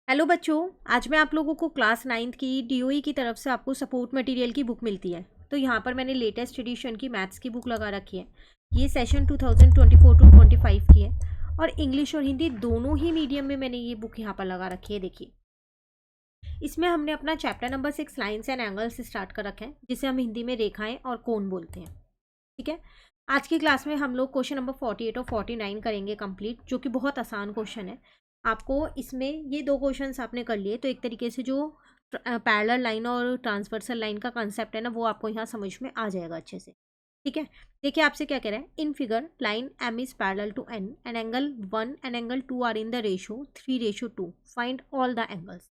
Hello बच्चों। आज मैं आप लोगों को क्लास 9th की डीओई की तरफ से आपको सपोर्ट मटेरियल की बुक मिलती है। तो यहाँ पर मैंने लेटेस्ट एडिशन की मैथ्स की बुक लगा रखी है। ये सेशन 2024 टू 25 की है और इंग्लिश और हिंदी दोनों ही मीडियम में मैंने ये बुक यहाँ पर लगा रखी है। देखिए, इसमें हमने अपना chapter number 6 lines and angles start कर रखा है, जिसे हम हिंदी में रेखाएं और कोण बोलते हैं। ठीक है, आज की क्लास में हम लोग क्वेश्चन नंबर 48 और 49 करेंगे कंप्लीट, जो कि बहुत आसान क्वेश्चन है। आपको इसमें ये दो क्वेश्चंस आपने कर लिए तो एक तरीके से जो पैरेलल लाइन और ट्रांसवर्सल लाइन का कंसेप्ट है ना, वो आपको यहाँ समझ में आ जाएगा अच्छे से। ठीक है, देखिए आपसे क्या कह रहा है। In figure line m is parallel to n and angle 1 and angle 2 are in the ratio 3:2। Find all the angles.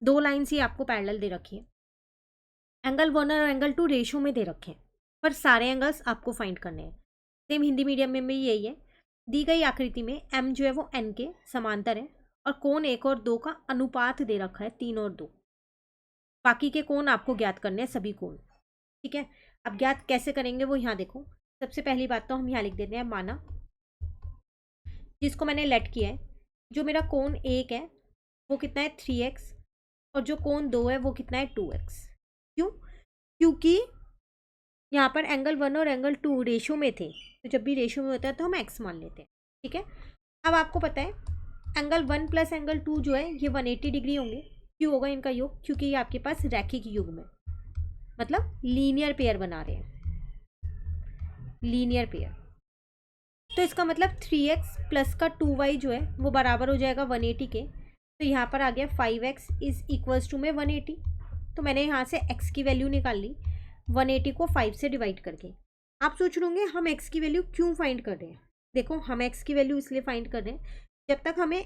दो लाइन्स ही आपको पैरेलल दे रखी है, एंगल 1 और एंगल 2 रेशो में दे रखे हैं, पर सारे एंगल्स आपको फाइंड करने हैं। सेम हिंदी मीडियम में भी यही है। दी गई आकृति में एम जो है वो एन के समांतर है और कोण 1 और 2 का अनुपात दे रखा है 3 और 2। बाकी के कोण आपको ज्ञात करने हैं, सभी कोण। ठीक है, अब ज्ञात कैसे करेंगे वो यहाँ देखो। सबसे पहली बात तो हम यहाँ लिख देते हैं, माना जिसको मैंने लेट किया है, जो मेरा कोण 1 है वो कितना है 3x और जो कोण 2 है वो कितना है 2x। क्यों? क्योंकि यहाँ पर एंगल 1 और एंगल 2 रेशो में थे, तो जब भी रेशो में होता है तो हम x मान लेते हैं। ठीक है, अब आपको पता है एंगल 1 प्लस एंगल 2 जो है ये 180 डिग्री होंगे। क्यों होगा इनका योग? क्योंकि ये आपके पास रैखिक युग्म है, मतलब लीनियर पेयर बना रहे हैं, लीनियर पेयर। तो इसका मतलब 3x प्लस का 2y जो है वो बराबर हो जाएगा 180 के। तो यहाँ पर आ गया 5x इज इक्वल्स टू में 180। तो मैंने यहाँ से x की वैल्यू निकाल ली 180 को 5 से डिवाइड करके। आप सोच रहे होंगे हम x की वैल्यू क्यों फाइंड कर रहे हैं। देखो, हम x की वैल्यू इसलिए फाइंड कर रहे हैं, जब तक हमें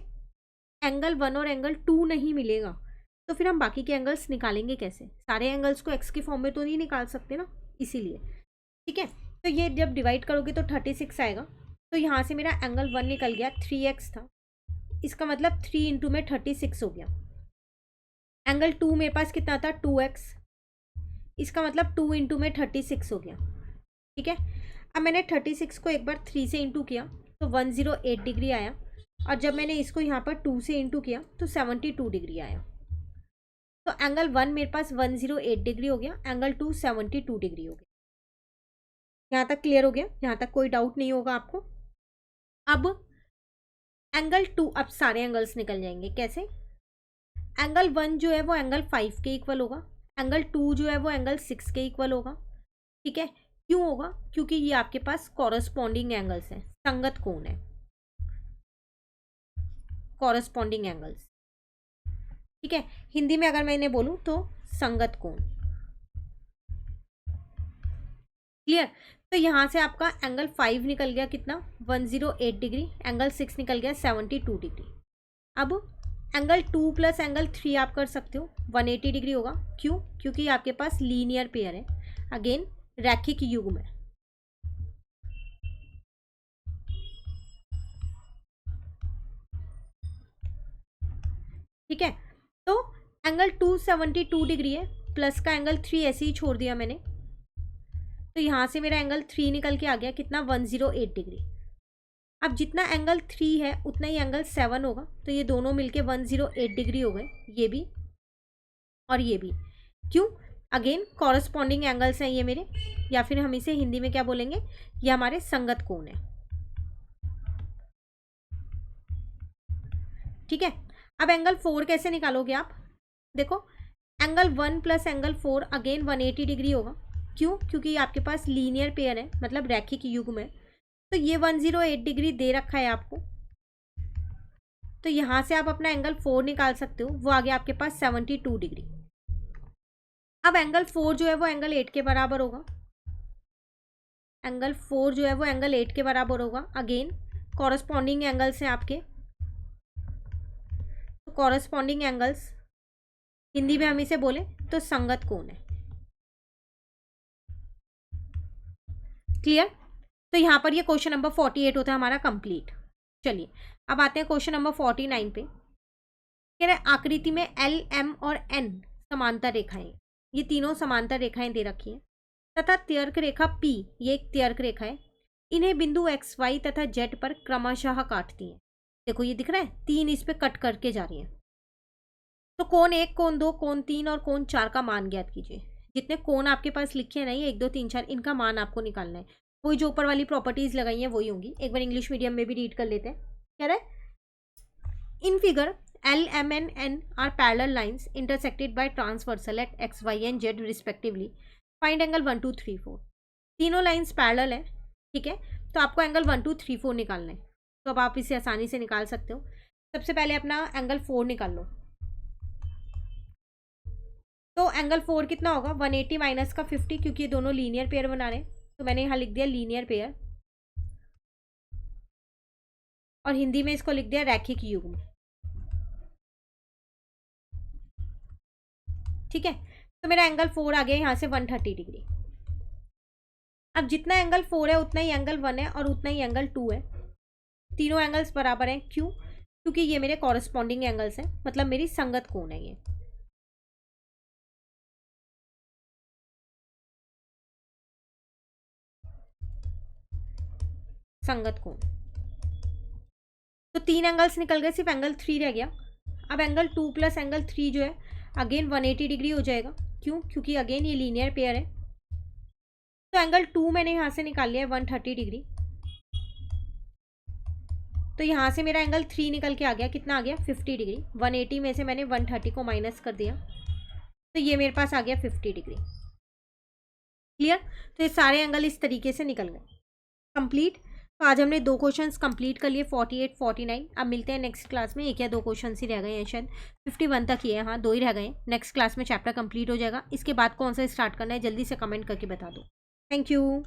एंगल 1 और एंगल 2 नहीं मिलेगा तो फिर हम बाकी के एंगल्स निकालेंगे कैसे। सारे एंगल्स को x के फॉर्म में तो नहीं निकाल सकते ना, इसीलिए। ठीक है, तो ये जब डिवाइड करोगे तो 36 आएगा। तो यहाँ से मेरा एंगल 1 निकल गया, 3x था, इसका मतलब 3 इंटू में 36 हो गया। एंगल 2 मेरे पास कितना था 2x, इसका मतलब 2 इंटू में 36 हो गया। ठीक है, अब मैंने 36 को एक बार 3 से इंटू किया तो 108 डिग्री आया, और जब मैंने इसको यहाँ पर 2 से इंटू किया तो 72 डिग्री आया। तो एंगल 1 मेरे पास 108 डिग्री हो गया, एंगल 2 72 डिग्री हो गया। यहाँ तक क्लियर हो गया? यहाँ तक कोई डाउट नहीं होगा आपको। अब एंगल 2, अब सारे एंगल्स निकल जाएंगे। कैसे? एंगल 1 जो है वो एंगल 5 के इक्वल होगा, एंगल 2 जो है वो एंगल 6 के इक्वल होगा। ठीक है, क्यों होगा? क्योंकि ये आपके पास कॉरस्पॉन्डिंग एंगल्स हैं, संगत कोण है, कॉरस्पॉन्डिंग एंगल्स। ठीक है, हिंदी में अगर मैं इन्हें बोलूं तो संगत कोण। क्लियर? तो यहाँ से आपका एंगल 5 निकल गया कितना 108 डिग्री, एंगल 6 निकल गया 72 डिग्री। अब एंगल 2 प्लस एंगल 3 आप कर सकते हो, 180 डिग्री होगा। क्यों? क्योंकि आपके पास लीनियर पेयर है, अगेन रैखिक युग्म है। ठीक है, तो एंगल 272 डिग्री है, प्लस का एंगल 3 ऐसे ही छोड़ दिया मैंने, तो यहाँ से मेरा एंगल 3 निकल के आ गया कितना 108 डिग्री। अब जितना एंगल 3 है उतना ही एंगल 7 होगा, तो ये दोनों मिलके 108 डिग्री हो गए, ये भी और ये भी। क्यों? अगेन कॉरस्पॉन्डिंग एंगल्स हैं ये मेरे, या फिर हम इसे हिंदी में क्या बोलेंगे, ये हमारे संगत कोण है। ठीक है, अब एंगल 4 कैसे निकालोगे आप? देखो, angle 1 plus angle 4 again 180 degree होगा। क्यों? क्योंकि आपके पास लीनियर पेयर है, मतलब रैखिक युग्म है। तो ये 108 डिग्री दे रखा है आपको, तो यहाँ से आप अपना एंगल 4 निकाल सकते हो, वो आ गया आपके पास 72 डिग्री। अब एंगल 4 जो है वो एंगल 8 के बराबर होगा, एंगल 4 जो है वो एंगल 8 के बराबर होगा। अगेन कॉरस्पॉन्डिंग एंगल्स हैं आपके, तो कॉरस्पॉन्डिंग एंगल्स हिंदी में हम इसे बोले तो संगत कोण है। क्लियर? तो यहाँ पर ये क्वेश्चन नंबर 48 होता है हमारा कंप्लीट। चलिए अब आते हैं क्वेश्चन नंबर 49 पे। कह रहे आकृति में एल, एम और एन समांतर रेखाएं, ये तीनों समांतर रेखाएं दे रखी हैं, तथा त्यर्क रेखा पी, ये एक त्यर्क रेखा है, इन्हें बिंदु एक्स, वाई तथा जेड पर क्रमशः काटती हैं। देखो ये दिख रहा है, तीन इस पे कट करके जा रही हैं। तो कोण 1, कोण 2, कोण 3 और कोण 4 का मान ज्ञात कीजिए। जितने कोण आपके पास लिखे हैं ना, ये 1 2 3 4, इनका मान आपको निकालना है। वही जो ऊपर वाली प्रॉपर्टीज लगाई हैं वही होंगी। एक बार इंग्लिश मीडियम में भी रीड कर लेते हैं। कह रहा है in figure L, M and N are parallel lines intersected by transversal at x, y and z respectively. Find angle 1 2 3 4। तीनों लाइंस पैरेलल है, ठीक है, तो आपको एंगल 1 2 3 4 निकालना है। तो अब आप इसे आसानी से निकाल सकते हो। सबसे पहले अपना एंगल 4 निकाल लो। तो एंगल 4 कितना होगा, 180 माइनस का 50, क्योंकि ये दोनों लीनियर पेयर बना रहे हैं, तो मैंने यहाँ लिख दिया लीनियर पेयर, और हिंदी में इसको लिख दिया रैखिक युग्म। ठीक है, तो मेरा एंगल 4 आ गया यहाँ से 130 डिग्री। अब जितना एंगल 4 है उतना ही एंगल 1 है और उतना ही एंगल 2 है। तीनों एंगल्स बराबर हैं। क्यों? क्योंकि ये मेरे कॉरस्पॉन्डिंग एंगल्स हैं, मतलब मेरी संगत कोण है ये। संगत कोण। तो 3 एंगल्स निकल गए, सिर्फ एंगल 3 रह गया। अब एंगल 2 प्लस एंगल 3 जो है अगेन 180 डिग्री हो जाएगा। क्यों? क्योंकि अगेन ये लीनियर पेयर है। तो एंगल 2 मैंने यहाँ से निकाल लिया है 130 डिग्री। तो यहाँ से मेरा एंगल 3 निकल के आ गया, कितना आ गया 50 डिग्री। 180 में से मैंने 130 को माइनस कर दिया, तो ये मेरे पास आ गया 50 डिग्री। क्लियर? तो ये सारे एंगल इस तरीके से निकल गए। कंप्लीट। तो आज हमने 2 क्वेश्चंस कंप्लीट कर लिए, 48 49। अब मिलते हैं नेक्स्ट क्लास में। 1 या 2 क्वेश्चन ही रह गए हैं, शायद 51 तक ही है, हाँ 2 ही रह गए हैं। नेक्स्ट क्लास में चैप्टर कंप्लीट हो जाएगा। इसके बाद कौन सा स्टार्ट करना है जल्दी से कमेंट करके बता दो। Thank you.